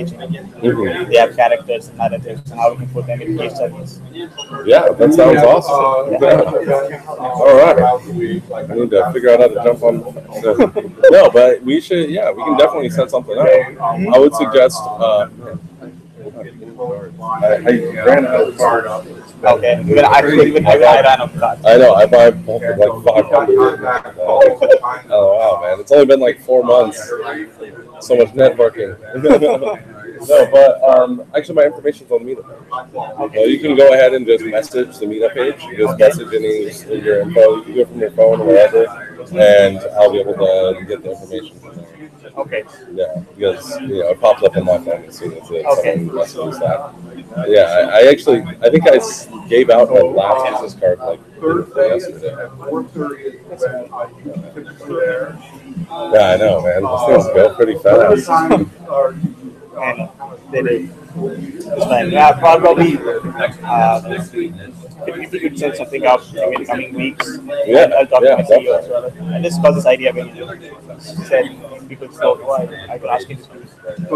They have characters and narratives, and how we can put them in case studies. Yeah, that sounds awesome. Yeah. All right. I need to figure out how to jump on. No, but we should. Yeah, we can definitely set something up. I would suggest. I ran out of cards. Okay, I ran out of cards. I know. I buy like 500. Oh wow, man! It's only been like 4 months. So much networking. No, but actually, my information's on the meetup. Okay. So you can go ahead and just message the meetup page. You just message any of your info. You can do it from your phone or whatever, and I'll be able to get the information from there. Okay. Yeah, because it pops up on my phone as soon as someone messages that. Yeah, I think I gave out my last business card like yesterday. Yeah, I know, man. These things go pretty fast. And they did. Yeah, probably. If you could set something up in the coming weeks, I'll talk to my CEO as well. I just got this idea when you said people slow. I could ask him.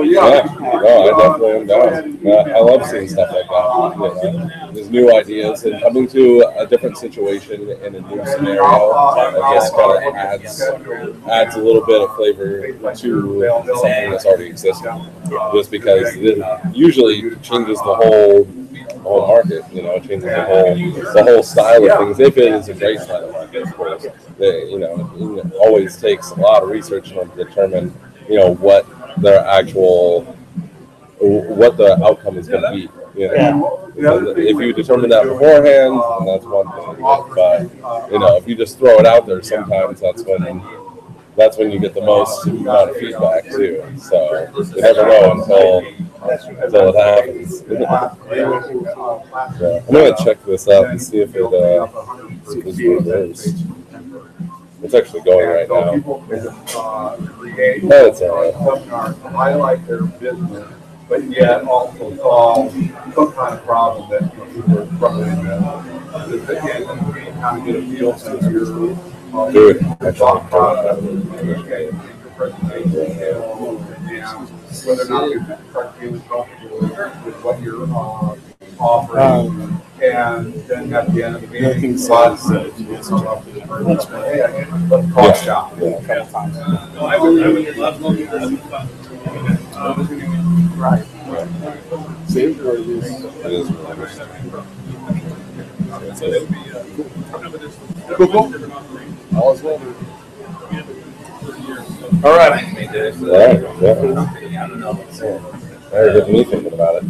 Yeah, no, I definitely am down. I love seeing stuff like that. There's new ideas, and coming to a different situation in a new scenario, I guess, kind of adds a little bit of flavor to something that's already existing. Just because it usually changes the whole market, changes the whole style of things. If it is a great style of market, of course, it always takes a lot of research in order to determine, what the outcome is going to be. If you determine that beforehand, then that's one thing. But if you just throw it out there, sometimes that's when you get the most amount of feedback too. So you never know until it happens. I'm gonna check this out and see if it's reversed. It's actually going right now. That's alright. Highlight their business, but yet also solve some kind of problem that people are struggling with. Again, kind of get a feel for your thought process, whether or not you start feeling comfortable with what you're offering, and then at the end of the meeting, let's call it shop. Right. Cool. All is well. All right. Very good me thinking about it.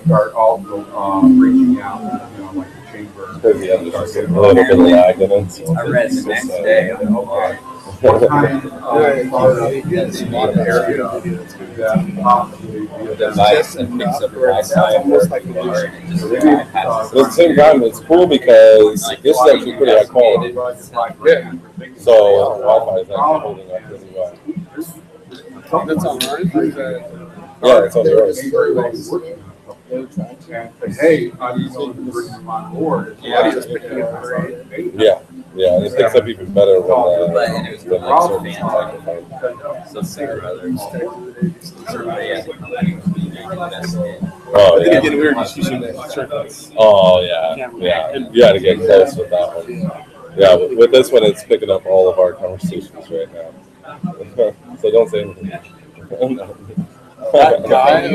Start also reaching out, like the chamber. There's a little bit of lag in it. I read the next day. What kind of area that possibly device and picks up Wi-Fi and works like at the same time, it's cool because this is actually pretty high quality. So Wi-Fi is actually holding up really well. That's all right. Yeah, it's on yours. Hey, I need someone to bring them on board. Yeah, and it picks up even better when it was so fantastic. So sick brothers. Oh yeah. Getting weird just using the circuits. Oh yeah. You got to get close with that one. Yeah, with this one, it's picking up all of our conversations right now. So don't say anything. That guy.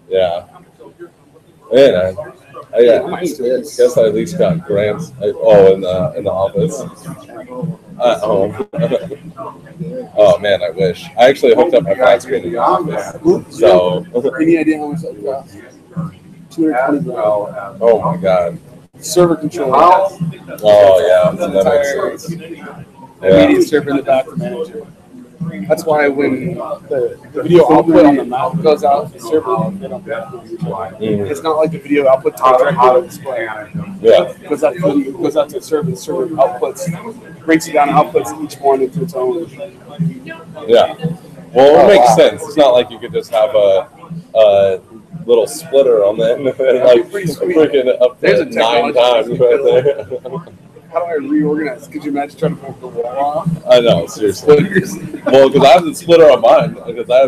Yeah. Man, I guess I at least got grants. In the office. At home. Oh man, I wish. I actually hooked up my flat screen in the office. So. Any idea how much that costs? $220. Oh my god. Server control. Oh yeah, that makes sense. Immediate server in the back for manager. That's why when the video output on the Mac goes out, the server, they don't It's not like the video output to the directly display. Yeah. Because that goes out to the server outputs, breaks it down, outputs each one into its own. Yeah. Well, it makes sense. It's not like you could just have a little splitter on that, like freaking up to 9 times right there. how do I reorganize? Could you imagine trying to move the wall off? I know, seriously. Well, because I have the splitter on mine, because I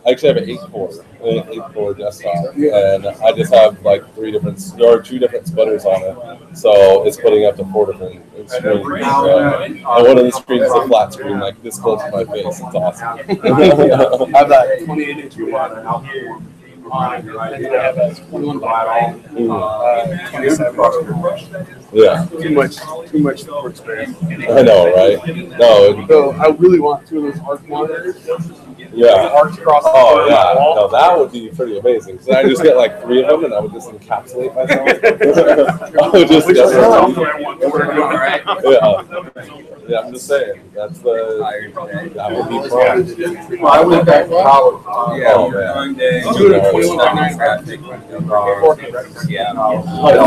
actually have an 8-core desktop, and I just have like two different splitters on it, so it's putting up to 4 different screens. And one of the screens is a flat screen, like this close to my face. It's awesome. I have that 28-inch and I have a 21 by 27. Yeah. Too much workspace. I know, right? No. So I really want 2 of those arc monitors. Yeah. Arcs across the yeah. No, that would be pretty amazing. So I just get like 3 of them, and I would just encapsulate myself. I would just Yeah, I'm just saying. That would be fun. I went back to college. Oh, man. Yeah. I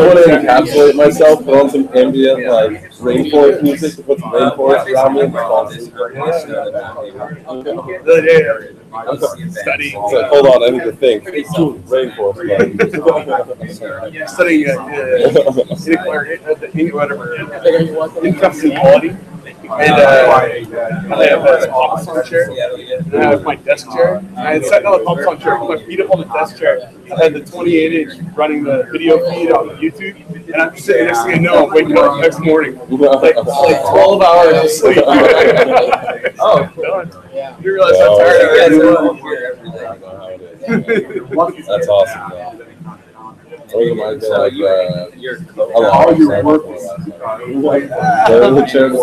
want to encapsulate myself, put on some ambient like rainforest music to put some rainforest around me and fall asleep. Studying. So, hold on, I need to think. Rainforest. Studying income inequality. And I have an office on chair, and I have my desk chair. And I had sat down on the office on chair, put my feet up on the desk chair. I had the 28-inch running the video feed on YouTube, and I'm sitting next thing I know, I'm waking up the next morning, like 12 hours of sleep. Oh, you realize how tired I am. That's awesome, man. Or you might be like, all your work the chair the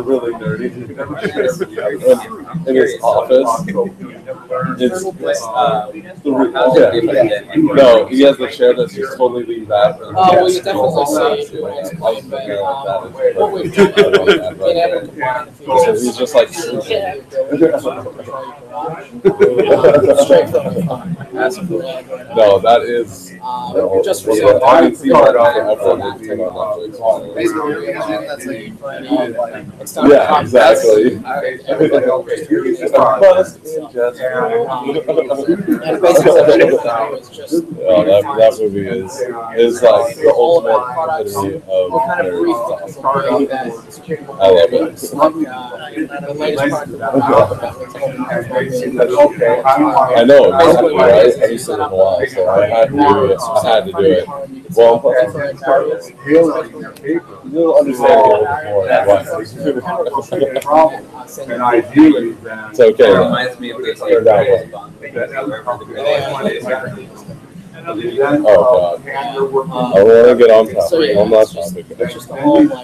really nerdy. In his office. No, he has the chair that's just totally leaned back. Well, you definitely see what we've done being able to combine the features. He's just like no, that is just for I haven't seen that yeah, exactly. That movie is like the ultimate epitome of I love it. I know, exactly, right? I used to in a while, so I had to do it. Well, you'll understand a little bit more. And ideally, then It's okay. It reminds me of this like Oh God! I want to get on topic. So, yeah, I'm not it's just the whole like I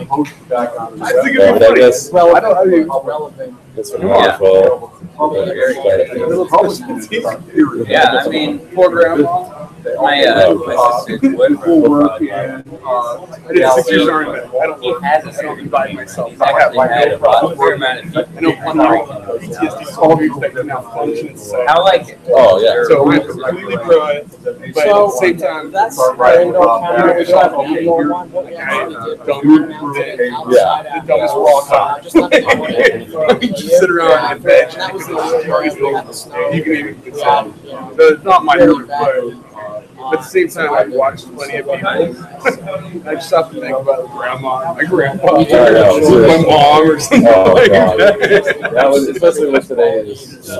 think it'd be I funny. guess Well, I don't know. relevant. it's wonderful. yeah, I mean, Poor grandma. my sister's boyfriend I did 6 years Army. I don't invite myself. I have my had a fair amount of I know unlike PTSD soldiers that can now function in society. how like Oh yeah. So we have to completely grow it, but at the same time, That's right. don't Yeah. the dumbest raw time. You just sit around and veg. That was the stories we had the snow. You can even consult. So it's not my favorite, but at the same time, I've watched plenty of people. I just have to think about grandma, my grandpa, or my mom, or something Oh like God. that. That was especially with today's. I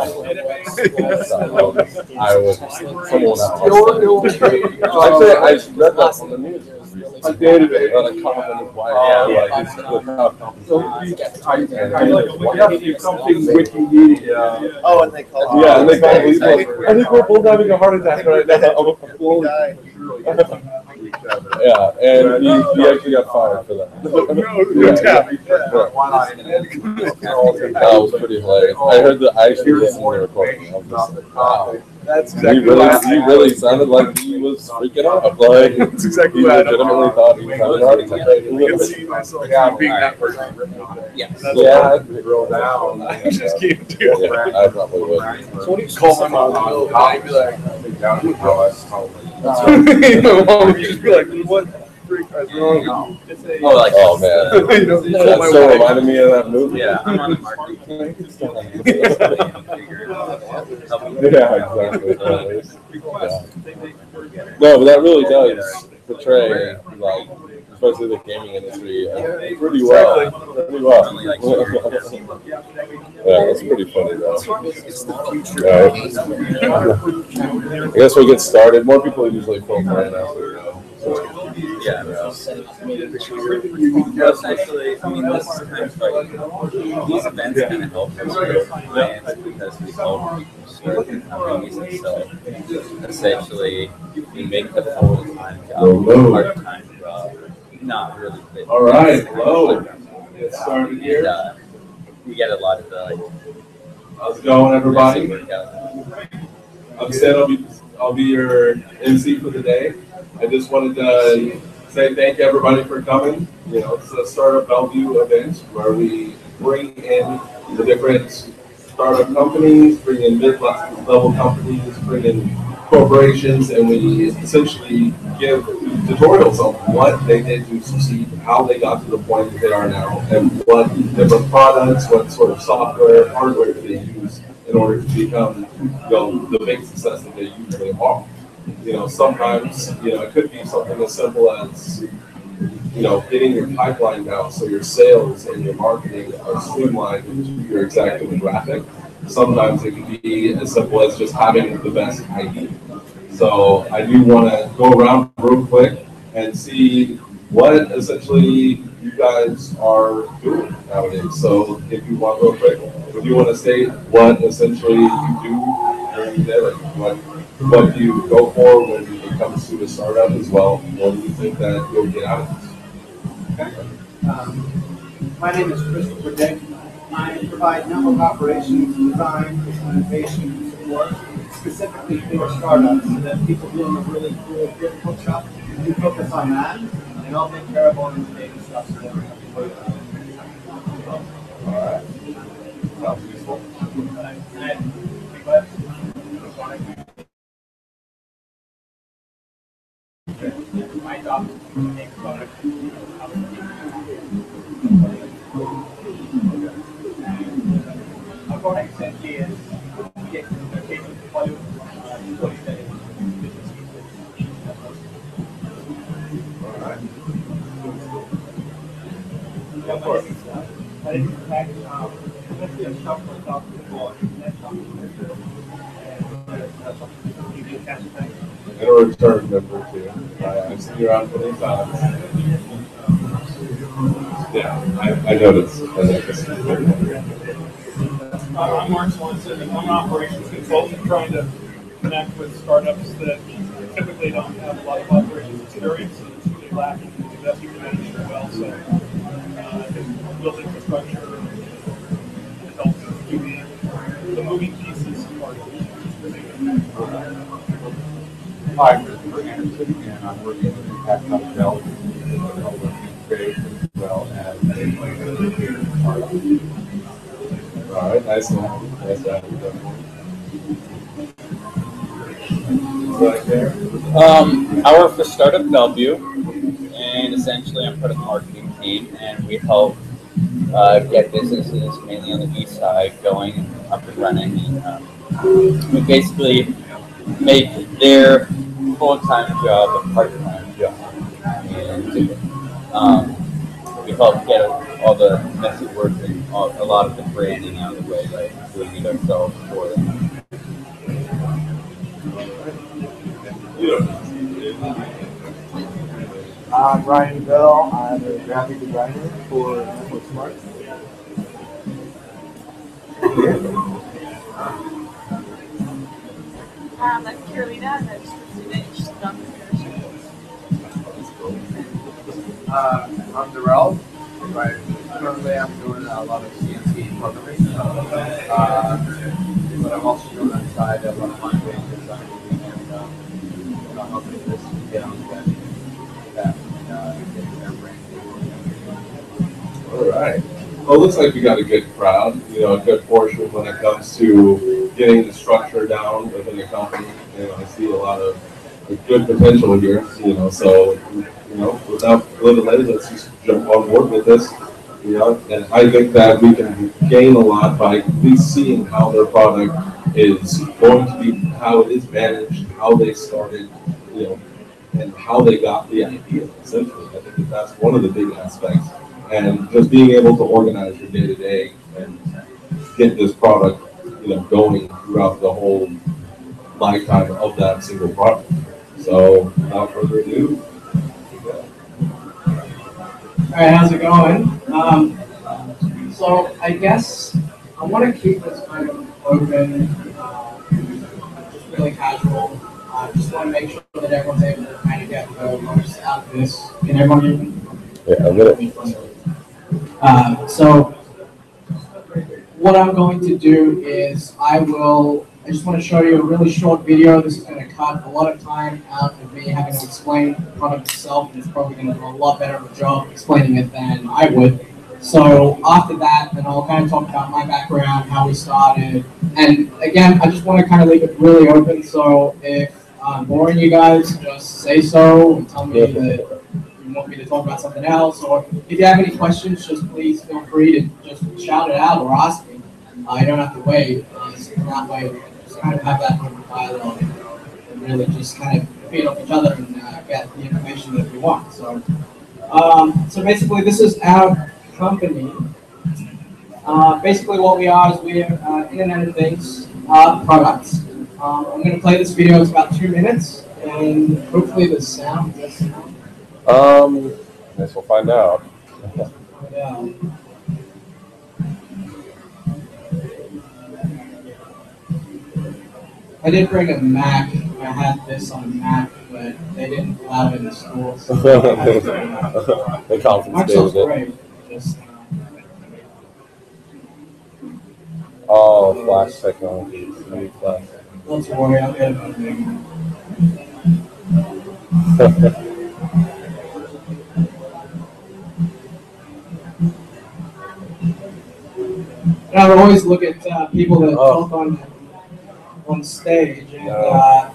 would someone else. Actually, I read that on the news. Like the other day, on a cop and his wife. something Wikimedia. Oh, and they call Yeah, and they call it. I think we're both having a heart attack right now. Yeah, and he actually got fired for that. That was pretty hilarious. I heard that. I actually listened to the recording. I was just like, wow. That's He exactly really sounded like he was freaking out. Like That's exactly he what I legitimately thought he was having a heart attack. I can see myself being that person. yes. Yeah, Drill down. I just can't do it. yeah, I probably would. So what do you call my mom in the middle of the night and be like, mom would just be like, what the freak is wrong? Oh, like Oh man, You know, that my so wife. reminded me of that movie. yeah, I'm on the market. Yeah, exactly. Yeah. No, but that really does portray like especially the gaming industry, pretty well. Pretty well. Yeah, that's pretty funny though. Right. I guess we'll get started. More people usually filter in after. Yeah, essentially, I mean, this is kind of like, these events kind of help us with clients because we help start the companies, and so essentially, we make the full-time job a part-time job, not really. All right, hello. Get started here. And, we get a lot of the, like, how's it going, everybody? I'm Stan. I'll be your MC for the day. I just wanted to say thank you everybody for coming. You know, it's a StartupBellevue event where we bring in the different startup companies, bring in mid-level companies, bring in corporations, and we essentially give tutorials on what they did to succeed, how they got to the point that they are now, and what different products, what sort of software, hardware they use in order to become, the big success that they usually are. You know, sometimes, it could be something as simple as, getting your pipeline down so your sales and your marketing are streamlined into your exact demographic. Sometimes it can be as simple as just having the best idea. So I do want to go around real quick and see what essentially you guys are doing nowadays. So if you want real quick, if you want to state what essentially you do during the day, like what you go for when it comes to a startup as well, what do you think that you'll get out of this? Okay. My name is Christopher Dick. I provide network operations, design, innovation, and support, specifically for startups, so that people doing a really cool, difficult stuff, we focus on that, and I'll take care of all the daily stuff so that we have to work on it. All right. Sounds useful. My job is to make products. Our product essentially is get communication volume, usually that is business users. All right. Of course. But in fact, especially a shop for talk for that shop and cash back. And a return member too. I've seen you around 20 times. Yeah, I noticed. I'm Mark Swanson, and I'm an operations consultant trying to connect with startups that typically don't have a lot of operations experience and it's really lacking in investor management as well. So build infrastructure and help do the moving pieces part of it. Hi, I'm Christopher Anderson, and I'm working with StartupBellevue as well as All right, nice to have you. Right there. I work for StartupBellevue, and essentially I'm part of the marketing team, and we help get businesses, mainly on the east side, going up and running. And we basically make their full-time job a part-time job. And we help get all the messy work and a lot of the branding out of the way, like doing it ourselves for them. I'm Ryan Bell. I'm a graphic designer for Neposmart. I'm Carolina, and I just finished Entrepreneurship. I'm Darrell. Currently, I'm doing a lot of CNC programming, but I'm also doing on the side a lot of marketing design and helping this get on that All right. Well, it looks like we got a good crowd, a good portion when it comes to getting the structure down within the company. I see a lot of good potential here, so, without further delay, let's just jump on board with this. And I think that we can gain a lot by at least seeing how their product is going to be, how it is managed, how they started, and how they got the idea. Essentially, I think that's one of the big aspects, and just being able to organize your day to day and get this product, going throughout the whole lifetime of that single product. So, without further ado. All right, how's it going? So I guess I want to keep this kind of open, just really casual. Just want to make sure that everyone's able to kind of get the most out of this. Can everyone hear me? Yeah, I'm good. So what I'm going to do is I just want to show you a really short video. This is going to cut a lot of time out of me having to explain the product itself, and it's probably going to do a lot better of a job explaining it than I would. So after that, then I'll kind of talk about my background, how we started, and again, I just want to kind of leave it really open. So if I'm boring you guys, just say so and tell me that you want me to talk about something else, or if you have any questions, just please feel free to just shout it out or ask me. You don't have to wait. So that way, just kind of have that open dialogue and really just kind of feed off each other and get the information that we want. So, so basically, this is our company. Basically, what we are is we're Internet of Things products. I'm going to play this video. It's about 2 minutes, and hopefully the sound. Guess we'll find out. Yeah. I did bring a Mac. I had this on a Mac, but they didn't allow it in the store. So they confiscated it. Great. Just, Flash technology. Flash. Don't worry, I'll get it on there. And I would always look at people that talk on stage, and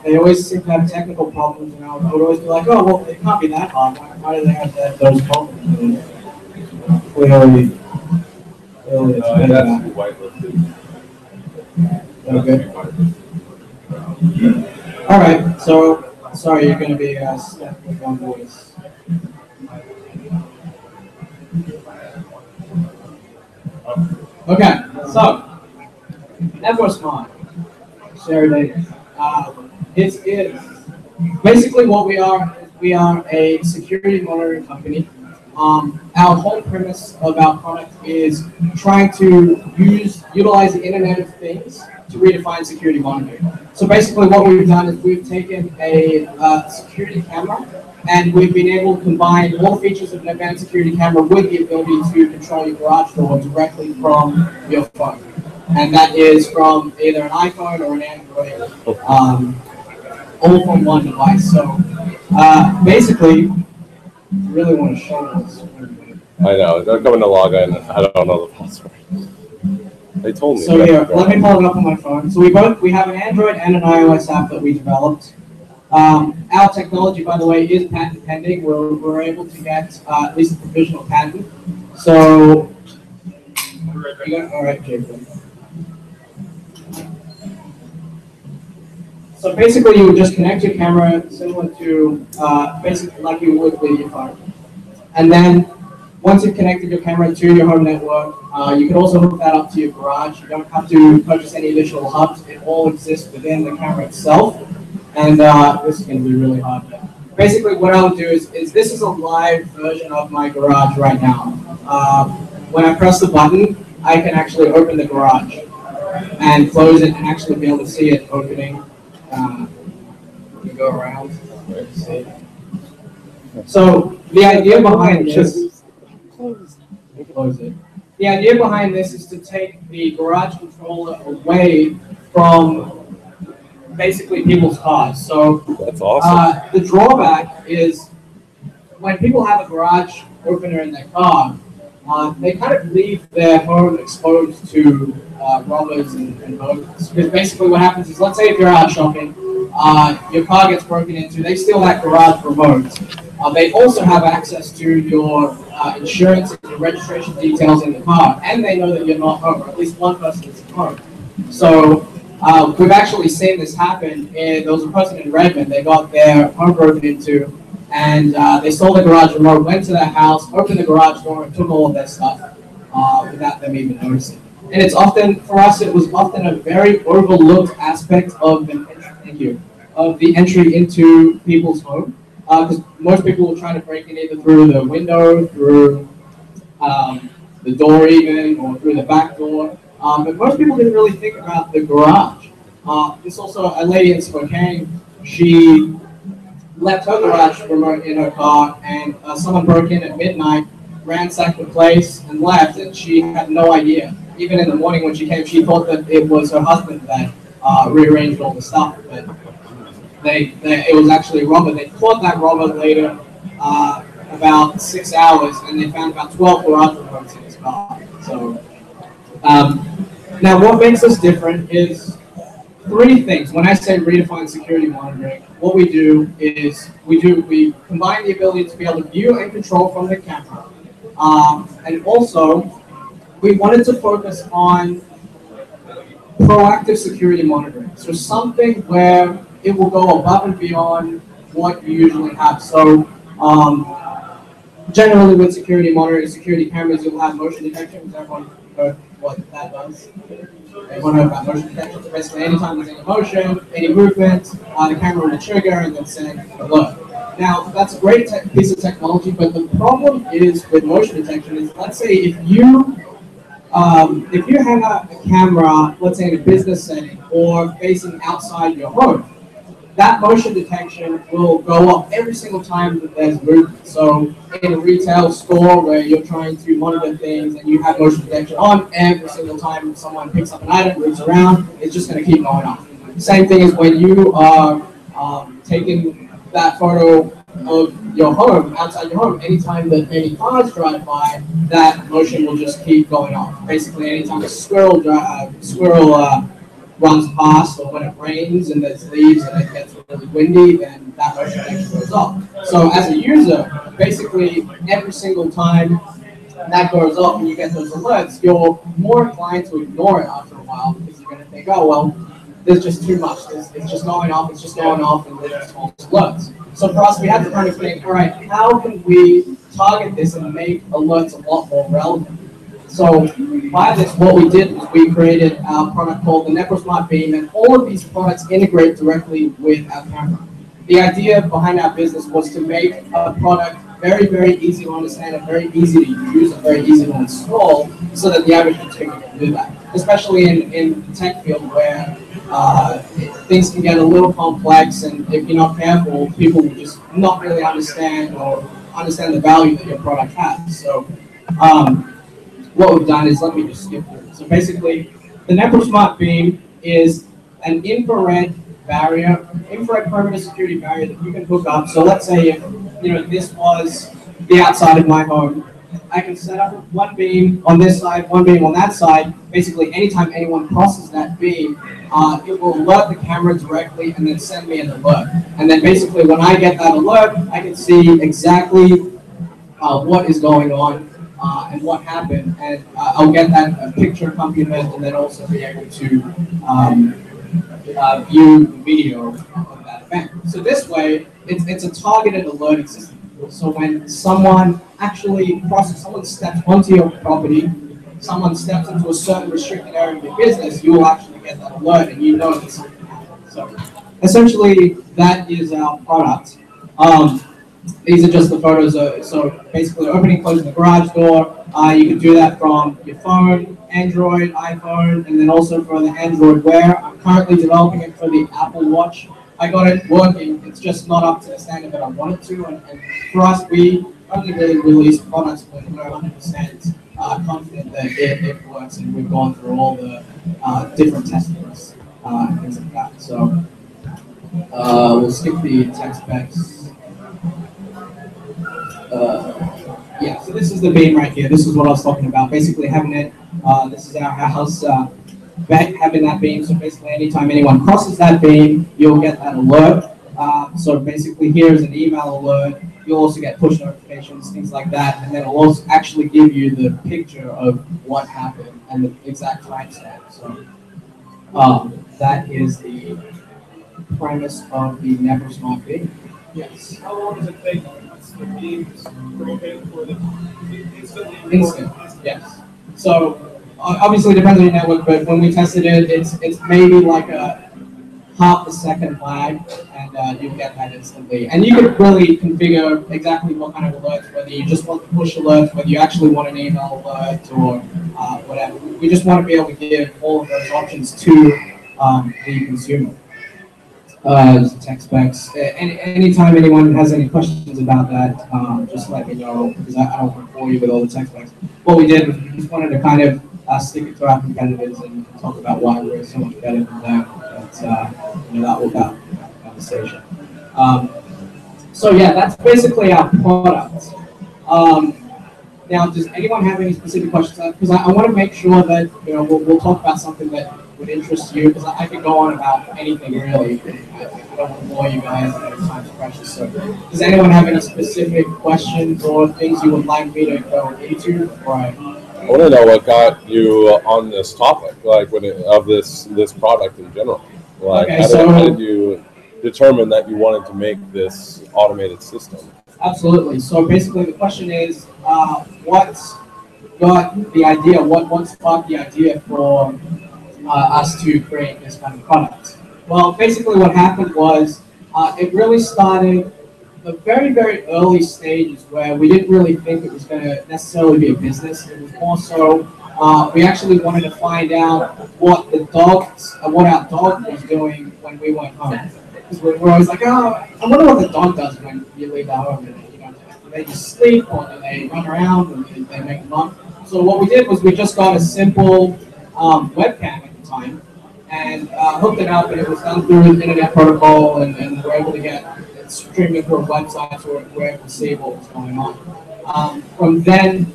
they always seem to have technical problems, and I would always be like, oh, well, it can't be that hard. Why do they have those problems? And clearly it's that's whitelisted. okay. All right, so sorry, you're going to be stuck with one voice. Okay, so Neposmart. It's basically what we are. We are a security monitoring company. Our whole premise of our product is trying to utilize the Internet of Things to redefine security monitoring. So basically what we've done is we've taken a security camera and we've been able to combine all the features of an advanced security camera with the ability to control your garage door directly from your phone. And that is from either an iPhone or an Android, all from one device. So basically, I really want to show this. I know. They're coming to log in. I don't know the password. They told me. So here, let me pull it up on my phone. So we have an Android and an iOS app that we developed. Our technology, by the way, is patent pending. We're able to get at least a provisional patent. So, all right, Jacob. So basically, you would just connect your camera similar to basically like you would with your phone. And then once you've connected your camera to your home network, you can also hook that up to your garage. You don't have to purchase any additional hubs. It all exists within the camera itself. And this is going to be really hard. Basically, what I'll do is this is a live version of my garage right now. When I press the button, I can actually open the garage and close it and actually be able to see it opening. You go around. So the idea behind this, close it. The idea behind this is to take the garage controller away from basically people's cars. So that's awesome. The drawback is when people have a garage opener in their car, they kind of leave their home exposed to robbers and burglars. Because basically what happens is, let's say if you're out shopping, your car gets broken into, they steal that garage remote. They also have access to your insurance and your registration details in the car, and they know that you're not home, or at least one person is home. So we've actually seen this happen. There was a person in Redmond, they got their home broken into, and they stole the garage remote, went to their house, opened the garage door, and took all of their stuff without them even noticing. And it's often, for us, it was often a very overlooked aspect of the entry into people's home. Because most people will try to break in either through the window, through the door even, or through the back door. But most people didn't really think about the garage. There's also a lady in Spokane, she left her garage remote in her car, and someone broke in at midnight, ransacked the place, and left, and she had no idea. Even in the morning when she came, she thought that it was her husband that rearranged all the stuff, but it was actually a robber. They caught that robber later, about 6 hours, and they found about 12 garage remotes in his car. So, now what makes us different is three things. When I say redefine security monitoring, what we do is we combine the ability to be able to view and control from the camera, and also we wanted to focus on proactive security monitoring. So something where it will go above and beyond what you usually have. So generally with security monitoring, security cameras, you'll have motion detection. Does everyone know what that does? Everyone know about motion detection? So basically anytime there's any motion, any movement, the camera will trigger and then send an alert. Now, that's a great piece of technology, but the problem is with motion detection is, let's say if you hang out a camera, let's say in a business setting or facing outside your home, that motion detection will go up every single time that there's movement. So in a retail store where you're trying to monitor things and you have motion detection on, every single time someone picks up an item, moves around, it's just going to keep going on. Same thing is when you are taking that photo of your home, outside your home, anytime that any cars drive by, that motion will just keep going on. Basically, anytime a squirrel runs past, or when it rains and there's leaves and it gets really windy, then that motion detection goes off. So as a user, basically every single time that goes off and you get those alerts, you're more inclined to ignore it after a while, because you're going to think, oh, well, there's just too much. It's just going off, and there's just false alerts. So for us, we had to kind of think, all right, how can we target this and make alerts a lot more relevant? So by this, what we did was we created a product called the Neposmart Beam, and all of these products integrate directly with our camera. The idea behind our business was to make a product very, very easy to understand and very easy to use and very easy to install, so that the average consumer can do that. Especially in the tech field where things can get a little complex, and if you're not careful, people will just not really understand the value that your product has. So what we've done is, let me just skip through. So basically, the Neposmart Beam is an infrared perimeter security barrier that you can hook up. So let's say if this was the outside of my home, I can set up one beam on this side, one beam on that side. Basically, anytime anyone crosses that beam, it will alert the camera directly and then send me an alert. And then basically, when I get that alert, I can see exactly what is going on and what happened, and I'll get that picture accompaniment, and then also be able to view the video of that event. So this way, it's a targeted alerting system. So when someone actually crosses, someone steps onto your property, someone steps into a certain restricted area of your business, you will actually get that alert, and you know that something happened. So essentially, that is our product. These are just the photos. So basically, opening, closing the garage door. You can do that from your phone, Android, iPhone, and then also for the Android Wear. I'm currently developing it for the Apple Watch. I got it working. It's just not up to the standard that I want it to. And for us, we only really release products when we're 100% confident that it works, and we've gone through all the different testings and things like that. So we'll skip the tech specs. Yeah, so this is the beam right here. This is what I was talking about. Basically having it, this is our house, having that beam. So basically anytime anyone crosses that beam, you'll get that alert. So basically here's an email alert. You'll also get push notifications, things like that. And then it'll also actually give you the picture of what happened and the exact timestamp. So That is the premise of the Neposmart beam. Yes. How long does it take once the beams rotate for the Instant. Yes. So obviously it depends on your network, but when we tested it, it's maybe like a half a second lag, and you get that instantly. And you could really configure exactly what kind of alerts, whether you just want to push alerts, whether you actually want an email alert, or whatever. We just want to be able to give all of those options to the consumer. Tech specs. Anytime anyone has any questions about that, just let me know, because I don't want to bore you with all the tech specs. What we did was we just wanted to kind of stick it to our competitors and talk about why we're so much better than them. But that will have a conversation. So yeah, that's basically our product. Now, does anyone have any specific questions? Because I want to make sure that we'll talk about something that would interest you, because I could go on about anything really. I don't want to bore you guys, and time's precious. So, does anyone have any specific questions or things you would like me to go into before I want to know what got you on this topic, like of this product in general. Like, okay, how did you determine that you wanted to make this automated system? Absolutely. So basically, the question is, what got the idea? What sparked the idea for us to create this kind of product? Well, basically, what happened was it really started the very, very early stages where we didn't really think it was going to necessarily be a business. It was more so we actually wanted to find out what our dog was doing when we went home. Because we're always like, oh, I wonder what the dog does when you leave the home. Do they just sleep, or do they run around, or do they make them up? So what we did was we just got a simple webcam at the time and hooked it up, and it was done through the internet protocol, and we're able to get it streaming through a website, so we're able to see what was going on. From then,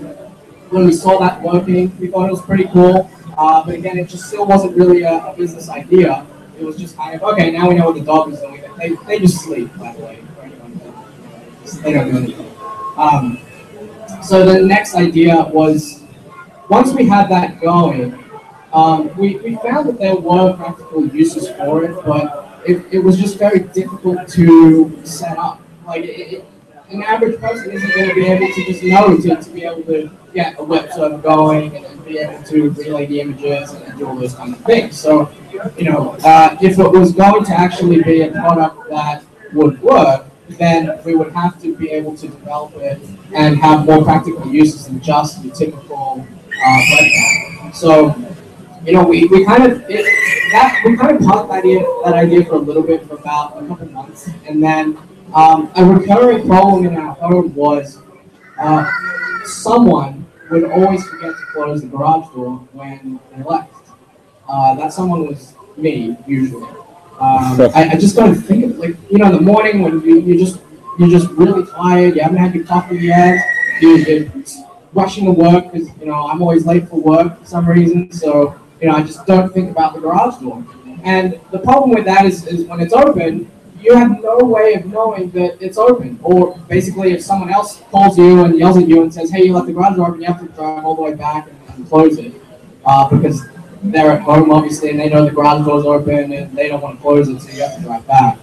when we saw that working, we thought it was pretty cool. But again, it just still wasn't really a business idea. It was just kind of, okay, now we know what the dog is doing. They just sleep, by the way. They don't do anything. So the next idea was, once we had that going, we found that there were practical uses for it, but it was just very difficult to set up. Like, an average person isn't going to be able to just know to be able to get a web server going and be able to relay the images and do all those kind of things. So, if it was going to actually be a product that would work, then we would have to be able to develop it and have more practical uses than just the typical webcam. So, we kind of parked that idea for a little bit, for about a couple months, and then a recurring problem in our home was someone would always forget to close the garage door when they left. That someone was me, usually. I just don't think of it, like, in the morning when you're just really tired, you haven't had your coffee yet, you're rushing to work because, I'm always late for work for some reason, so, I just don't think about the garage door. And the problem with that is when it's open, you have no way of knowing that it's open. Or basically, if someone else calls you and yells at you and says, hey, you left the garage door open, you have to drive all the way back and close it. Because they're at home, obviously, and they know the garage door's open and they don't want to close it, so you have to drive back.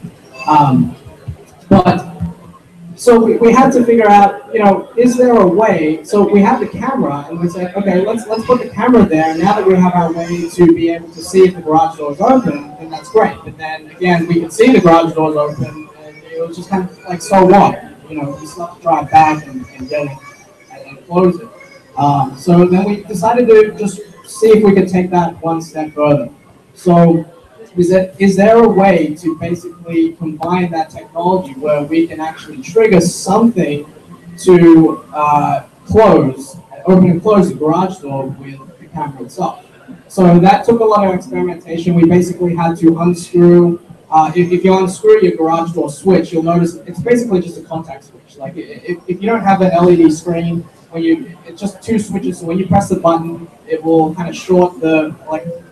So we had to figure out, is there a way? So we had the camera, and we said, okay, let's put the camera there. Now that we have our way to be able to see if the garage door is open, then that's great. But then again, we could see the garage doors open, and it was just kind of like, so what? We still have to drive back and get it and close it. So then we decided to just see if we could take that one step further. So is there a way to basically combine that technology where we can actually trigger something to open and close the garage door with the camera itself? So that took a lot of experimentation. We basically had to unscrew, if you unscrew your garage door switch, you'll notice it's basically just a contact switch. Like, if you don't have an LED screen, it's just two switches, so when you press the button, it will kind of short the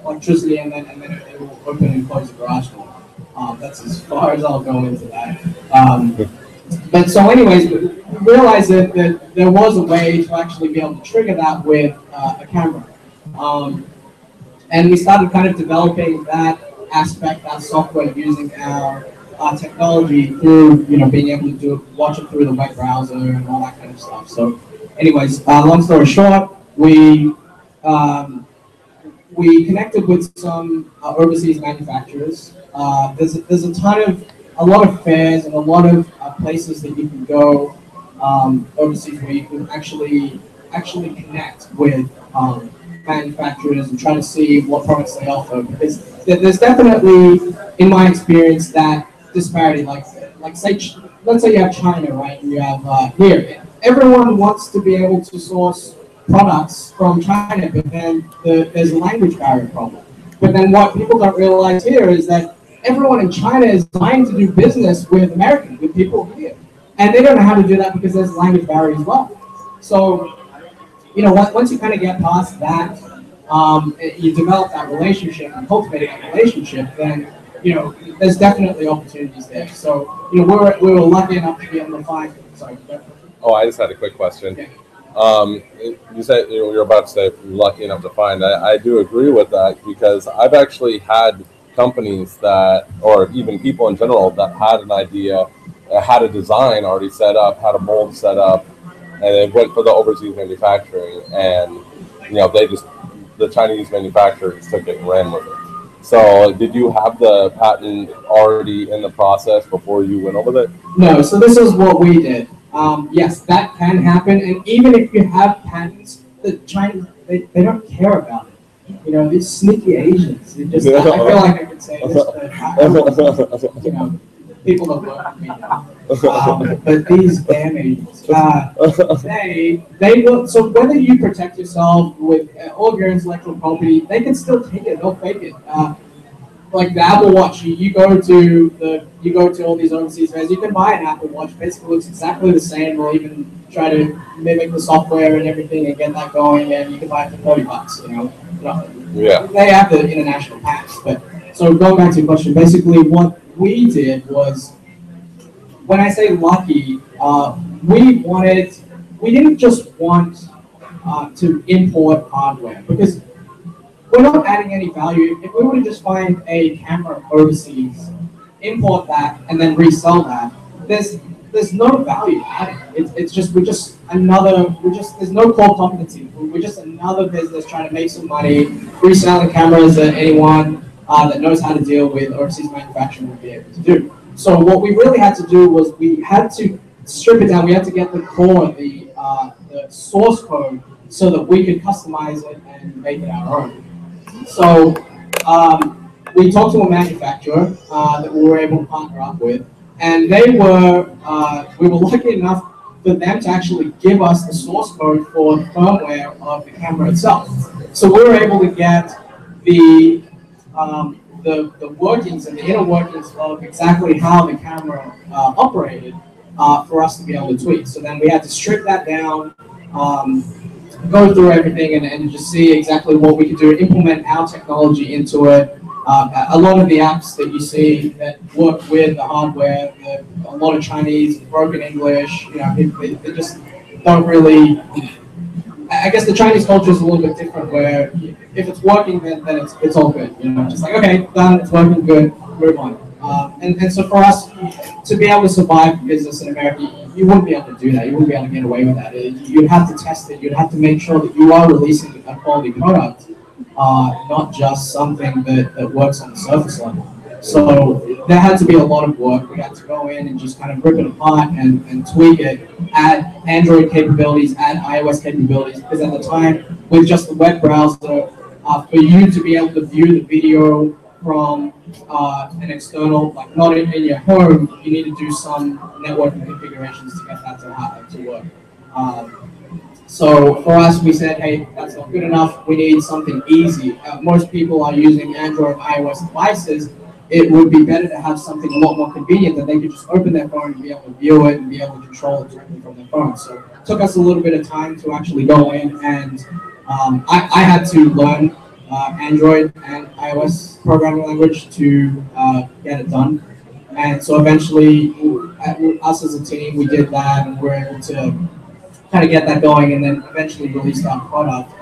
electricity, and then it will open and close the garage door. That's as far as I'll go into that. But so anyways, we realized that there was a way to actually be able to trigger that with a camera. And we started kind of developing that aspect, that software, using our technology through, being able to watch it through the web browser and all that kind of stuff. So, anyways, long story short, we connected with some overseas manufacturers. There's a lot of fairs and a lot of places that you can go overseas where you can actually connect with manufacturers and try to see what products they offer. Because there's definitely, in my experience, that disparity. Let's say you have China, right? And you have here. Everyone wants to be able to source products from China, but then there's a language barrier problem. But then what people don't realize here is that everyone in China is trying to do business with Americans, with people here. And they don't know how to do that because there's a language barrier as well. So, once you kind of get past that, you develop that relationship and cultivate that relationship, then, there's definitely opportunities there. So, we were lucky enough to be able to find, sorry. Oh, I just had a quick question. Yeah. You said you're about to say lucky enough to find. I do agree with that, because I've actually had companies that, or even people in general, that had an idea, had a design already set up, had a mold set up, and they went for the overseas manufacturing, and the Chinese manufacturers took it and ran with it. So did you have the patent already in the process before you went over there? No, so this is what we did. Yes, that can happen, and even if you have patents, the Chinese, they don't care about it. These sneaky Asians. I feel like I could say this, but people don't work with me now. But these damn Asians, they will. So whether you protect yourself with all of your intellectual property, they can still take it. They'll fake it. Like the Apple Watch, you go to all these overseas fairs, you can buy an Apple Watch. Basically, looks exactly the same. Or even try to mimic the software and everything and get that going, and you can buy it for $40. Yeah. They have the international patents. But so going back to your question, basically what we did was, when I say lucky, we didn't just want to import hardware, because we're not adding any value. If we were to just find a camera overseas, import that, and then resell that, there's no value added. There's no core competency. We're just another business trying to make some money, reselling cameras that anyone that knows how to deal with overseas manufacturing would be able to do. So what we really had to do was we had to strip it down. We had to get the core, the source code, so that we could customize it and make it our own. So we talked to a manufacturer that we were able to partner up with, and we were lucky enough for them to actually give us the source code for the firmware of the camera itself. So we were able to get the workings and the inner workings of exactly how the camera operated for us to be able to tweak. So then we had to strip that down, go through everything and just see exactly what we could do, implement our technology into it. A lot of the apps that you see that work with the hardware, a lot of Chinese, broken English, they just don't really. I guess the Chinese culture is a little bit different, where if it's working, then it's all good. Just like, okay, done, it's working, good, move on. And so for us to be able to survive business in America, you wouldn't be able to do that. You wouldn't be able to get away with that. You'd have to test it. You'd have to make sure that you are releasing a quality product, not just something that works on the surface level. So there had to be a lot of work. We had to go in and just kind of rip it apart and tweak it, add Android capabilities, add iOS capabilities, because at the time, with just the web browser, for you to be able to view the video from an external, like not in your home, you need to do some networking configurations to get that to work. So for us, we said, hey, that's not good enough. We need something easy. Most people are using Android and iOS devices. It would be better to have something a lot more convenient that they could just open their phone and be able to view it and be able to control it directly from their phone. So it took us a little bit of time to actually go in, and I had to learn Android and iOS programming language to get it done. And so eventually, us as a team, we did that, and we were able to kind of get that going, and then eventually release our product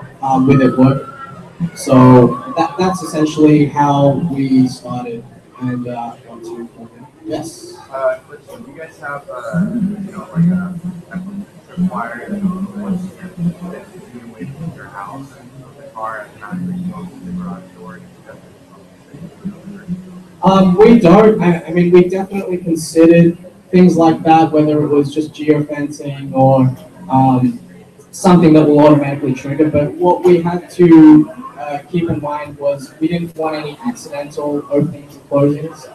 with it So that's essentially how we started. And yes. Listen, do you guys have, like a required that you away from your house from the car at times when you go to the garage door? We don't. I mean, we definitely considered things like that, whether it was just geofencing or something that will automatically trigger. But what we had to keep in mind was we didn't want any accidental openings and closings.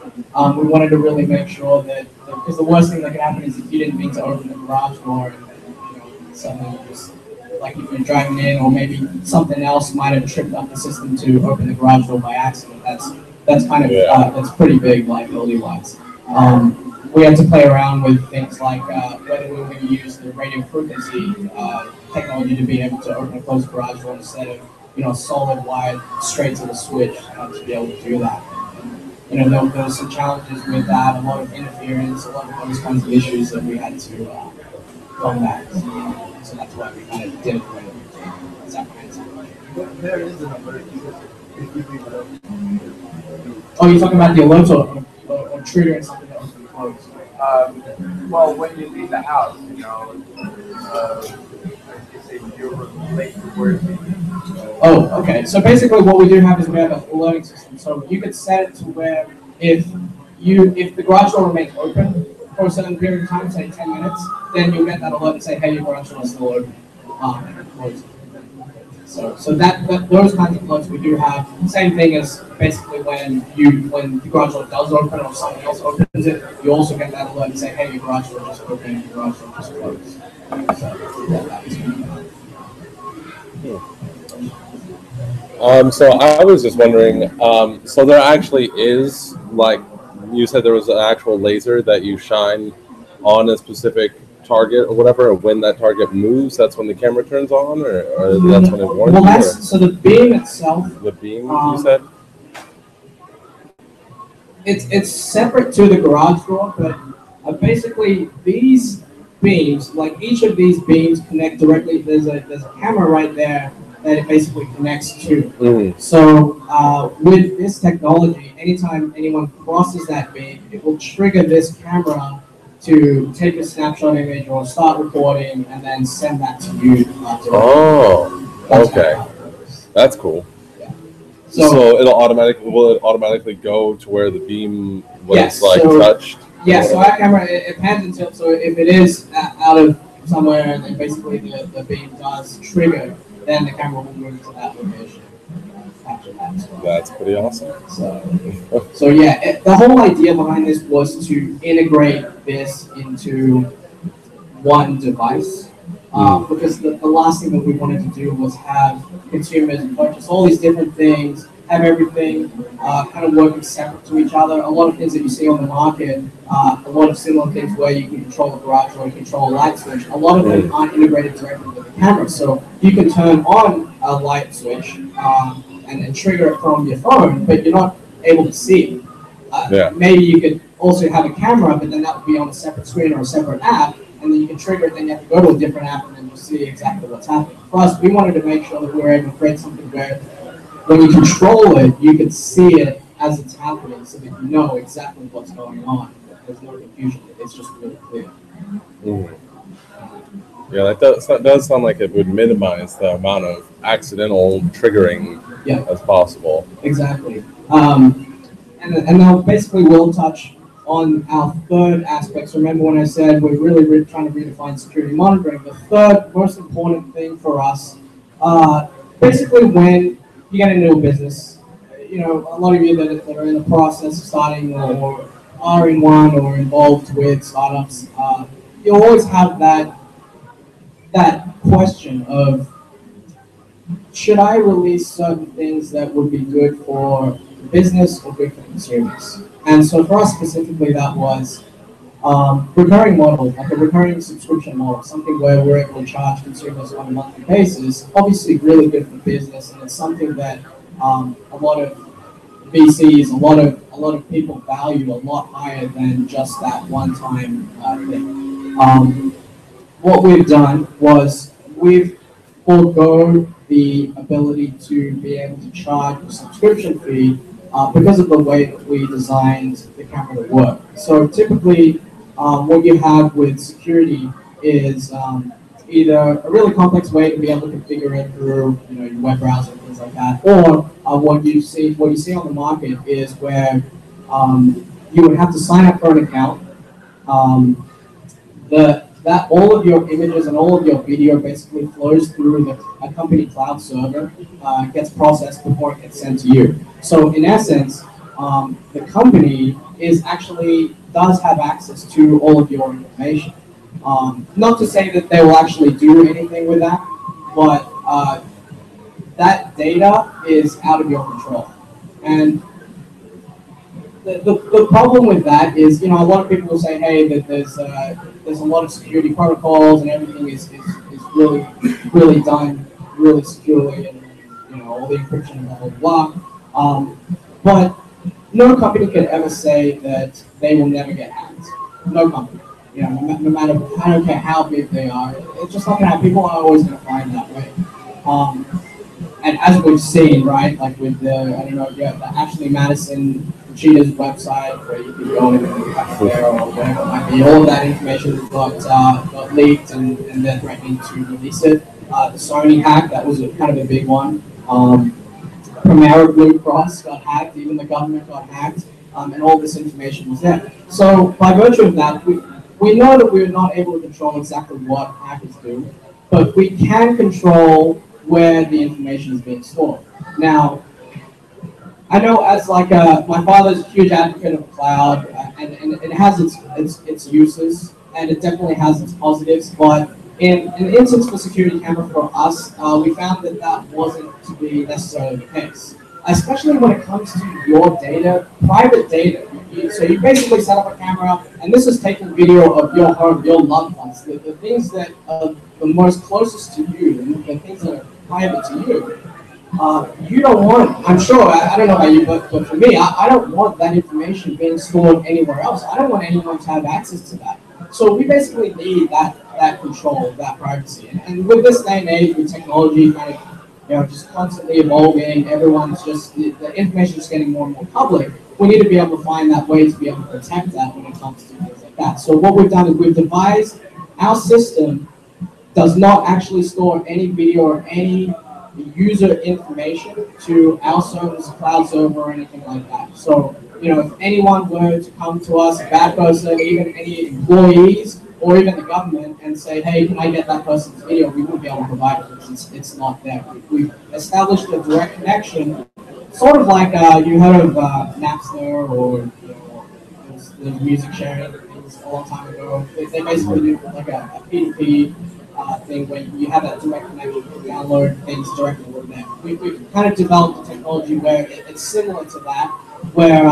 We wanted to really make sure that, because the worst thing that could happen is if you didn't mean to open the garage door and suddenly just, like if you're driving in, or maybe something else might have tripped up the system to open the garage door by accident. That's kind of that's pretty big liability wise. We had to play around with things like whether we were going to use the radio frequency technology to be able to open and close the garage door instead of solid wired straight to the switch to be able to do that. There were some challenges with that, a lot of interference, a lot of those kinds of issues that we had to combat. So that's why we kind of did it right. Does that make sense? There is an alert if you leave it open. Oh, you're talking about the alerts or triggering something that was closed? Well, when you leave the house, say you're late for work. Oh, okay. So basically what we do have is we have an alerting system. So you could set it to where if the garage door remains open for a certain period of time, say 10 minutes, then you'll get that alert and say, hey, your garage door is still open. And closed. So that those kinds of alerts we do have. Same thing as basically when the garage door does open or someone else opens it, you also get that alert and say, hey, your garage door just opened, your garage door just closed. So I was just wondering, so there actually is, like you said, there was an actual laser that you shine on a specific target or whatever, when that target moves, that's when the camera turns on, or that's when it warns you? Well, so the beam itself. The beam, you said? It's separate to the garage door, but basically these beams, like each of these beams, connect directly. There's a camera right there that it basically connects to. Mm-hmm. So with this technology, anytime anyone crosses that beam, it will trigger this camera to take a snapshot image or start recording and then send that to you. Okay. That's cool. Yeah. So will it automatically go to where the beam was touched? Yeah, so our camera, it pans and tilts, so if it is out of somewhere and then basically the beam does trigger, then the camera will move to that location. After that. That's pretty awesome. So yeah, the whole idea behind this was to integrate this into one device, because the last thing that we wanted to do was have consumers purchase all these different things, have everything kind of working separate to each other. A lot of things that you see on the market, a lot of similar things where you can control the garage door, you control a light switch. A lot of them aren't integrated directly with the camera, so you can turn on a light switch and then trigger it from your phone, but you're not able to see. Maybe you could also have a camera, but then that would be on a separate screen or a separate app, and then you can trigger it, then you have to go to a different app, and then you'll see exactly what's happening. For us, we wanted to make sure that we were able to create something where when you control it, you can see it as it's happening, so that you know exactly what's going on. There's no confusion. It's just really clear. Mm. Yeah, that does sound like it would minimize the amount of accidental triggering as possible. Exactly. And now basically we'll touch on our third aspect. So remember when I said we're really trying to redefine security monitoring. The third most important thing for us, basically when you get into a business, a lot of you that are in the process of starting or are in one or involved with startups, you'll always have that question of, should I release certain things that would be good for the business or good for consumers? And so for us specifically, that was recurring model, like a recurring subscription model, something where we're able to charge consumers on a monthly basis. Obviously really good for business, and it's something that a lot of VCs, a lot of people value a lot higher than just that one-time thing. What we've done was we've foregone the ability to be able to charge a subscription fee because of the way that we designed the camera to work. So typically, what you have with security is either a really complex way to be able to configure it through your web browser and things like that, or what you see on the market is where you would have to sign up for an account. That all of your images and all of your video basically flows through a company cloud server, gets processed before it gets sent to you. So in essence, the company does have access to all of your information. Not to say that they will actually do anything with that, but that data is out of your control. And the problem with that is, a lot of people will say, hey, that there's a lot of security protocols and everything is really done really securely, and all the encryption and blah blah blah. But no company can ever say that they will never get hacked. No company. No matter, I don't care how big they are, it's just not gonna happen. People are always gonna find that way. And as we've seen, right, like with the Ashley Madison Cheetah's website where you can go in and cut there or whatever it might be, all of that information got leaked and they're threatening to release it. The Sony hack, that was kind of a big one. Primera Blue Cross got hacked, even the government got hacked, and all this information was there. So by virtue of that, we know that we're not able to control exactly what hackers do, but we can control where the information is being stored. Now, I know as my father's a huge advocate of cloud, and it has its uses, and it definitely has its positives, but in an instance for security camera for us, we found that wasn't to be necessarily the case. Especially when it comes to your data, private data. So you basically set up a camera, and this is taking video of your home, your loved ones, the things that are the most closest to you, and the things that are private to you. You don't want, I'm sure, I don't know about you, but for me, I don't want that information being stored anywhere else. I don't want anyone to have access to that. So we basically need that control, that privacy. And with this day and age, with technology kind of just constantly evolving, everyone's just, the information is getting more and more public. We need to be able to find that way to be able to protect that when it comes to things like that. So what we've done is we've devised, our system does not actually store any video or any user information to our service, cloud server, or anything like that. So, if anyone were to come to us, a bad person, even any employees, or even the government, and say, hey, can I get that person's video, we wouldn't be able to provide it because it's not there. We've established a direct connection, sort of like you heard of Napster or the music sharing things a long time ago. They basically do like a P2P thing where you have that direct connection, you can download things directly from there. We've kind of developed a technology where it's similar to that, where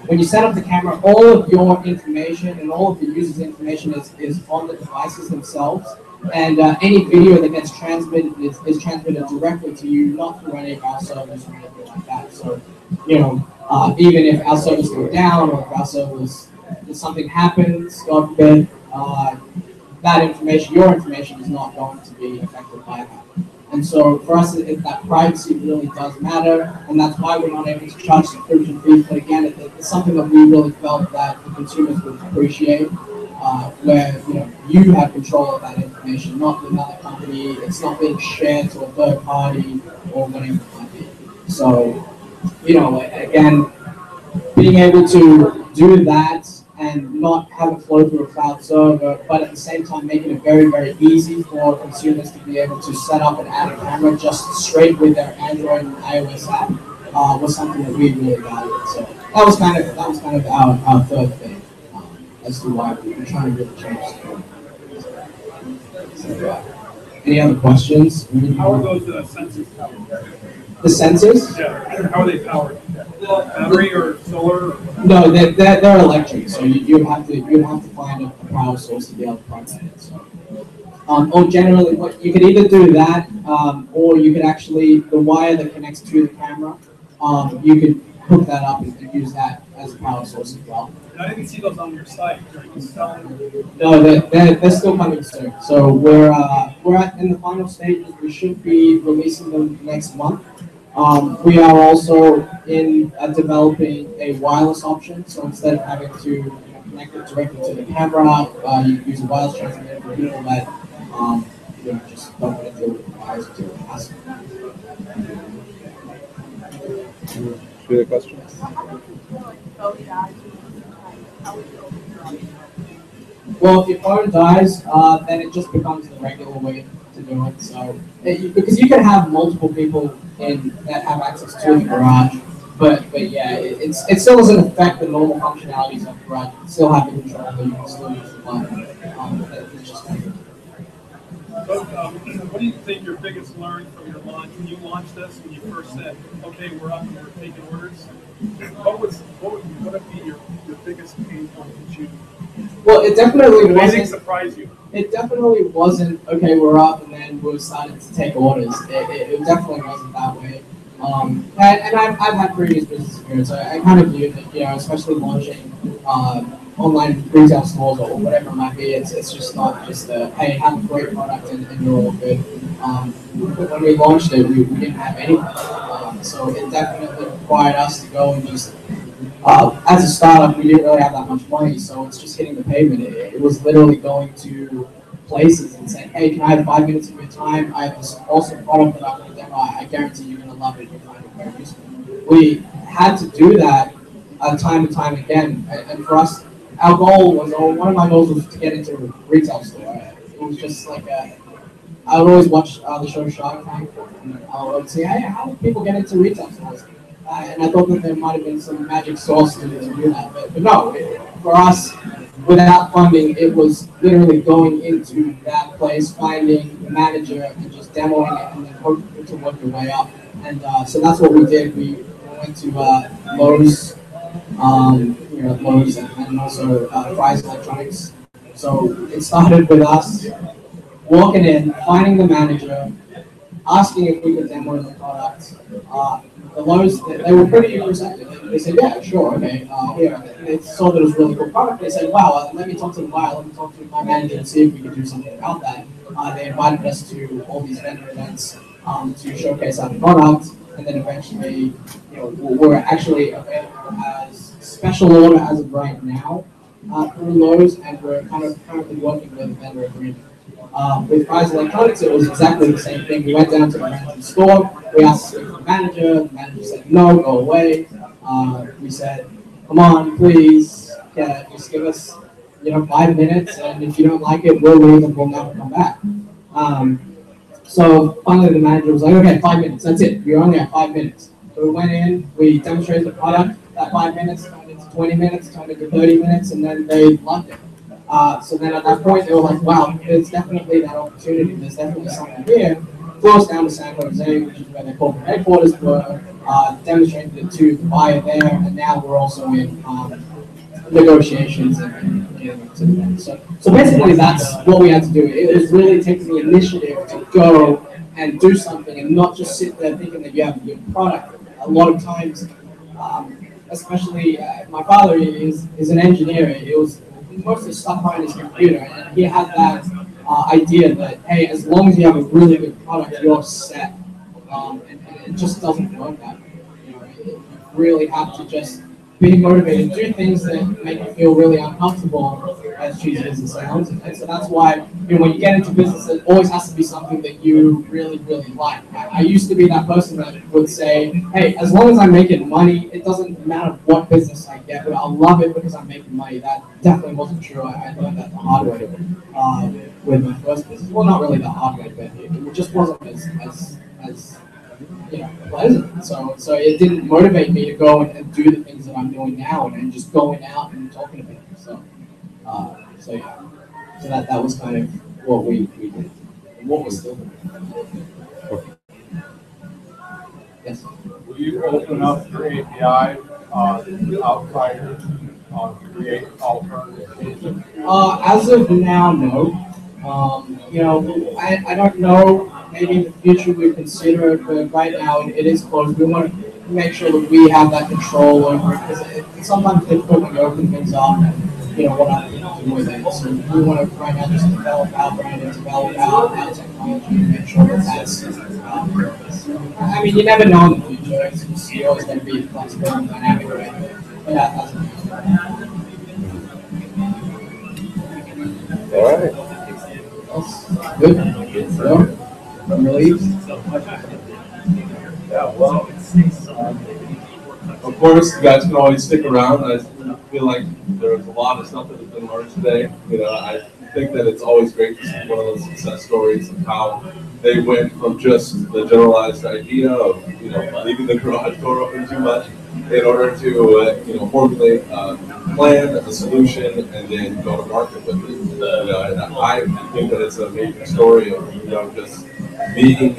when you set up the camera, all of your information and all of the user's information is on the devices themselves, and any video that gets transmitted is transmitted directly to you, not through any of our servers or anything like that. So, even if our servers go down or if our servers, if something happens, God forbid, that information, your information, is not going to be affected by that. And so for us, that privacy really does matter, and that's why we're not able to charge subscription fees. But again, it's something that we really felt that the consumers would appreciate, where you have control of that information, not another company. It's not being shared to a third party or whatever it might be. So, again, being able to do that and not have it flow through a cloud server, but at the same time making it very, very easy for consumers to be able to set up and add a camera just straight with their Android and iOS app was something that we really valued. So that was kind of our third thing as to why we're trying to really change things. So, any other questions? How are those sensors powered? The sensors? Yeah. How are they powered? Battery or solar? No, they're electric. So you have to find a power source to be able to plug that in. So, or generally, you could either do that, or you could actually the wire that connects to the camera. You could hook that up and use that as a power source as well. I didn't see those on your site. Are you selling? No, they're still coming soon. So we're in the final stages. We should be releasing them next month. We are also in developing a wireless option. So instead of having to connect it directly to the camera, you use a wireless transmitter for people that just don't want to deal with the wires to the hassle. Any other questions? Well, if your phone dies, then it just becomes the regular way to do it. So, because you can have multiple people that have access to the garage, but yeah, it still doesn't affect the normal functionalities of the garage. You still have the controller, you can still use the button. It's just kind of what do you think your biggest learn from your launch when you launched this? When you first said, "Okay, we're up and we're taking orders," what would be your biggest pain point that you? Well, it definitely wasn't. Surprise you? It definitely wasn't. Okay, we're up, and then we're starting to take orders. It definitely wasn't that way. And I've had previous business experience. I kind of view that, especially launching online retail stores or whatever it might be. It's just not just hey, have a great product and you're all good. When we launched it, we didn't have anything. So it definitely required us to go and just. As a startup, we didn't really have that much money, so it's just hitting the pavement. It was literally going to places and saying, "Hey, can I have 5 minutes of your time? I have this awesome product that I'm going to demo. I guarantee you're going to love it. You're going to find it very useful." We had to do that time and time again, and for us, our goal was, one of my goals was to get into a retail store. It was just like I would always watch the show Shark Tank, and I would say, "Hey, how do people get into retail stores?" And I thought that there might have been some magic sauce to do that. But no, for us, without funding, it was literally going into that place, finding the manager, and just demoing it, and then hoping to work your way up. And so that's what we did. We went to Lowe's, Lowe's, and also Fry's Electronics. So it started with us walking in, finding the manager, asking if we could demo the product. The Lowe's, they were pretty receptive. They said, "Yeah, sure, okay, here." They saw that it was a really cool product. They said, "Wow, let me talk to the buyer, let me talk to my manager and see if we can do something about that." They invited us to all these vendor events to showcase our product, and then eventually, we're actually available as special order as of right now through Lowe's, and we're kind of currently working with a vendor agreement. With Fry's Electronics, it was exactly the same thing. We went down to the manager's store. We asked to speak to the manager. The manager said, "No, go away." We said, "Come on, please, just give us, 5 minutes, and if you don't like it, we'll leave and we'll never come back." So finally, the manager was like, "Okay, 5 minutes. That's it. We only have 5 minutes." So we went in. We demonstrated the product. That 5 minutes turned into 20 minutes, turned into 30 minutes, and then they loved it. So then at that point, they were like, "Wow, there's definitely that opportunity. There's definitely something here." Flew us down to San Jose, which is where their corporate headquarters were, demonstrated it to the buyer there, and now we're also in negotiations and getting to the end. So basically, that's what we had to do. It was really taking the initiative to go and do something and not just sit there thinking that you have a good product. A lot of times, especially my father is an engineer. It was mostly stuff behind his computer, and he had that idea that, hey, as long as you have a really good product, you're set. And it just doesn't work that way. You really have to just be motivated, do things that make you feel really uncomfortable, as cheesy as it sounds. And so that's why, when you get into business, it always has to be something that you really, really like. I used to be that person that would say, "Hey, as long as I'm making money, it doesn't matter what business I get, but I'll love it because I'm making money." That definitely wasn't true. I learned that the hard way with my first business. Well, not really the hard way, but it just wasn't as pleasant. So it didn't motivate me to go and do the things that I'm doing now and just going out and talking to people. So yeah. So that was kind of what we did. And what we're still doing. Yes. Will you open up your API to outsiders to create alternative? As of now, no. I don't know. Maybe in the future we consider it, but right now it is closed. We want to make sure that we have that control over it, because it's sometimes difficult when you open things up and what I'm going to do with it. So we want to right now just develop our brand and develop our technology and make sure that that's. I mean, you never know in the future. It's always going to be flexible and dynamic, right? But yeah, that's All right. Good. So, I'm relieved. Yeah, well, of course, you guys can always stick around. I feel like there's a lot of stuff that has been learned today. I think that it's always great to see one of those success stories of how they went from just the generalized idea of, leaving the garage door open too much in order to, formulate a plan, a solution, and then go to market with it. And I think that it's an amazing story of, just being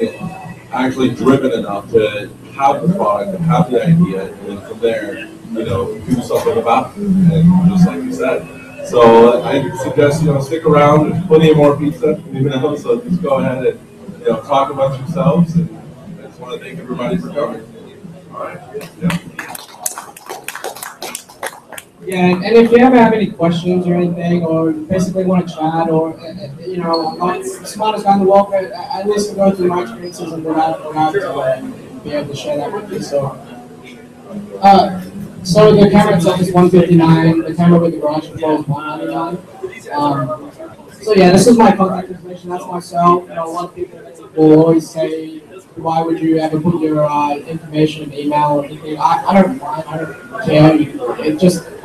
actually driven enough to have the product and have the idea, and then from there, do something about it. And just like you said. So I suggest, stick around. There's plenty of more pizza, so just go ahead and, talk amongst yourselves. And I just want to thank everybody for coming. All right. Yeah, and if you ever have any questions or anything, or basically want to chat, or I'm not the smartest guy in the world, but at least go through my experiences and what I've to be able to share that with you. So the camera itself is $159. The camera with the garage control is $199. So yeah, this is my contact information. That's my cell. A lot of people will always say, why would you ever put your information in email or anything? I don't mind. I don't care.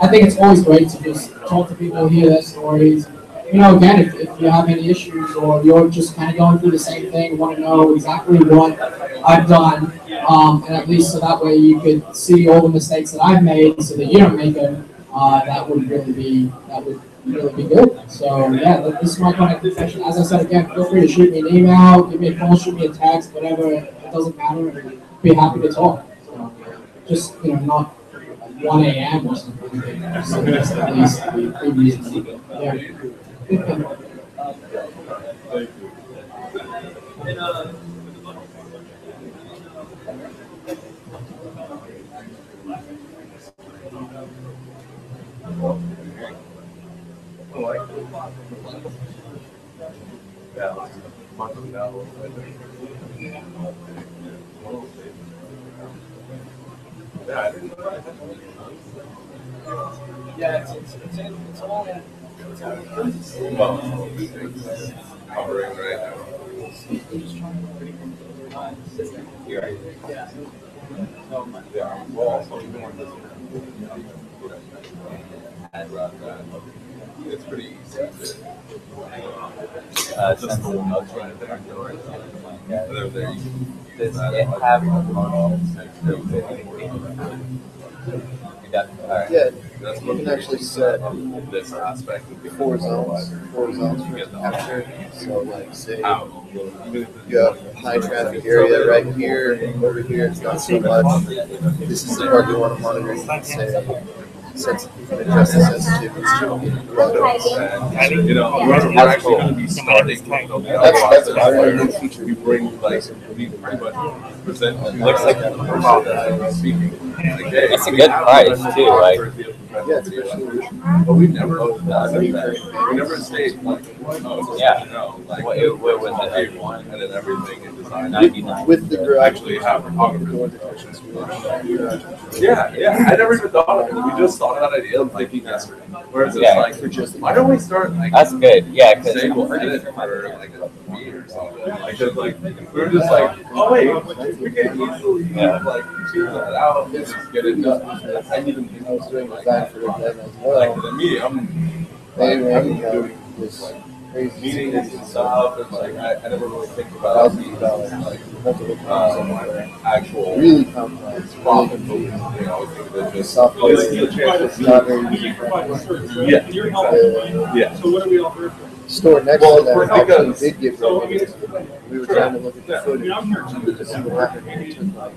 I think it's always great to just talk to people, hear their stories. Again, if you have any issues or you're just kind of going through the same thing, want to know exactly what I've done, and at least so that way you could see all the mistakes that I've made so that you don't make them, that would really be good. So yeah, this is my contact information. As I said again, feel free to shoot me an email, give me a call, shoot me a text, whatever. It doesn't matter. I'd be happy to talk. So, just not 1 a.m. or something. So just at least be reasonable. Yeah. Yeah, it's all Covering right now. You're right. Yeah. Yeah, well, it's pretty easy to just the walls right there. Does it have Yeah, you can actually set this aspect of the 4 zones for the capture. So, like, say you have a high traffic area right here, over here it's not so much. This is the part you want to monitor. You can say, you can adjust the sensitivity. We're actually going to be starting. That's a very good feature. We bring we pretty much present. Looks like the person that's speaking. It's a good price too, like. Yeah, it's especially. But we never we never stayed like, what was it? one and then everything in design. 99. With the garage, actually have photographers. Yeah. I never even thought of it. We just thought of that idea like yesterday. Whereas it's why don't we start That's good. Yeah, because say we'll edit for like a fee or something. Because we were just like, oh wait, we can easily choose that out and just get it done. I didn't even think I was doing design for them as well. like the meeting. They were doing this crazy meetings and stuff, and I never really think about multiple times actual really complex, profit really just software. it's Not very easy. yeah. So what are we all here for? Store next Well, to that because- actually did get broken. We were trying to look at the footage to see what happened. It took like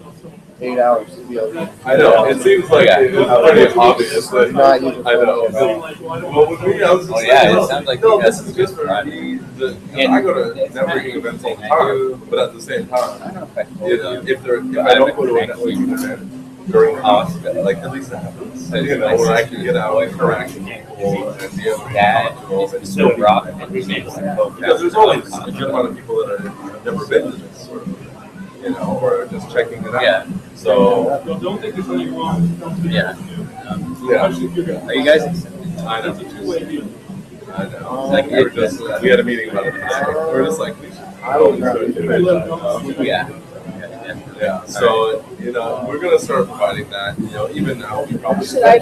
8 hours to be able to. I know, it seems like it was pretty obvious, but Not even I know. Well, with me, I was just it sounds like no, you this guys is just for me. I go to networking events all the time, but at the same time, if I don't go to a networking event, during cost, like at least that happens. You know, where I can get out and interact with people and be able to talk to them and still rock and because there's always a good amount of people that have never been to this sort of, you know, or just checking it out. Yeah. So don't think there's anything wrong. Yeah. Are you guys accepting? I know. I know. Like we had a meeting about it. We're just like, yeah. So, you know, we're going to start providing that. You know, even now, we probably should. We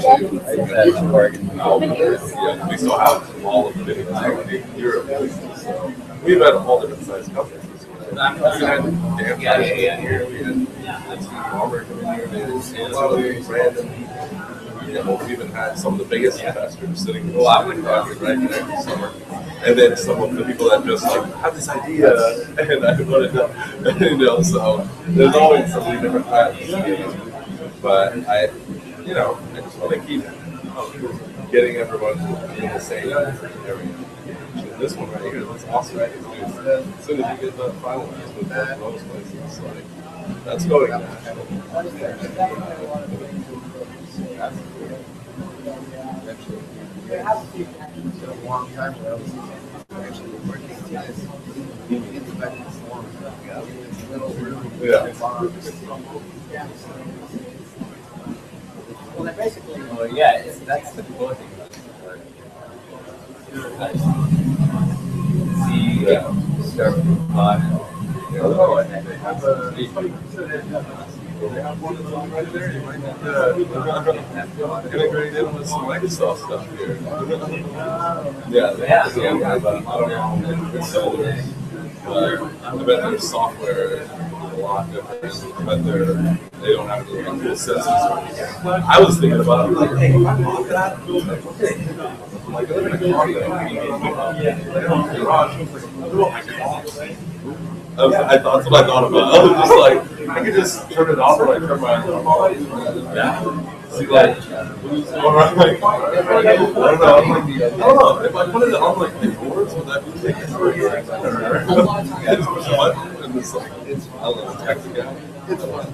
still have all of the videos in Europe. So we've had all different size companies. We had Dan here. We had Steve Ballmer come in here. A lot of these random. You know, we even had some of the biggest investors sitting in the market right next summer. And then some of the people that just like have this idea, and I wanted to, you know, so there's always so many different paths. But I just want to keep getting everyone in the same area. This one right here, that's awesome. As soon as you get that finalized with those places, like that's going national. A long time ago, actually working tennis in the back of the salon. It's a little room. Well, basically. Well, yeah, that's the cool thing about it. See, start from the bottom. They have one of those right there. You might need to integrate in with some Microsoft stuff here. They have I don't know. I bet their software is a lot different. I bet they don't have any cool sensors. I was thinking about it, like, hey, if I bought that, like, I live in a I thought that's what I thought about. I was just like, I could just turn it off when I turn my alarm off. See, like, I don't know. If I put it on like the boards, would that be taken? I just push a button and it's like, I don't know, text again. It's fun.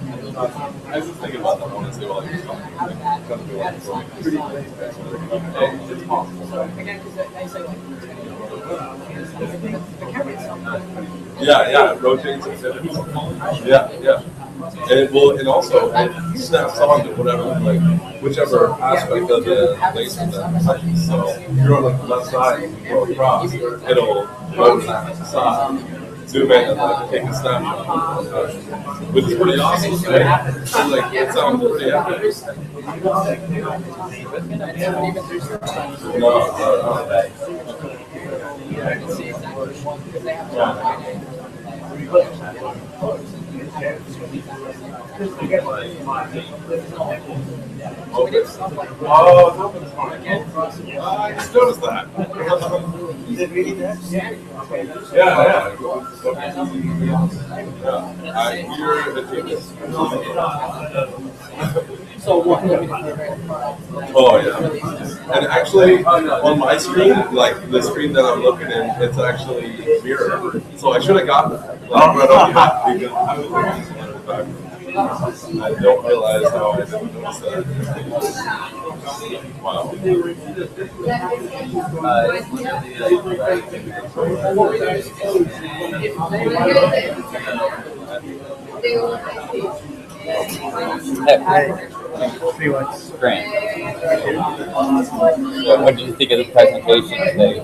I was just thinking about that one and say, well, I just kind of feel like it's possible. Again, because I say like, the camera itself. Yeah, it rotates and pivots. Yeah. And it will, and also it snaps on to whatever, like whichever aspect of the lace of that. So if you're on like the left side and you go across, it'll go to that side, zoom in and like take a snapshot, which is pretty awesome. Right? So, like it sounds pretty epic. I just noticed that. Is it really that? Yeah. You're a genius. So what? Oh yeah. And actually, on my screen, like the screen that I'm looking at, it's actually mirrored. So I should have gotten that. I don't know. I don't realize how I didn't notice that. Wow. Great. What did you think of the presentation today?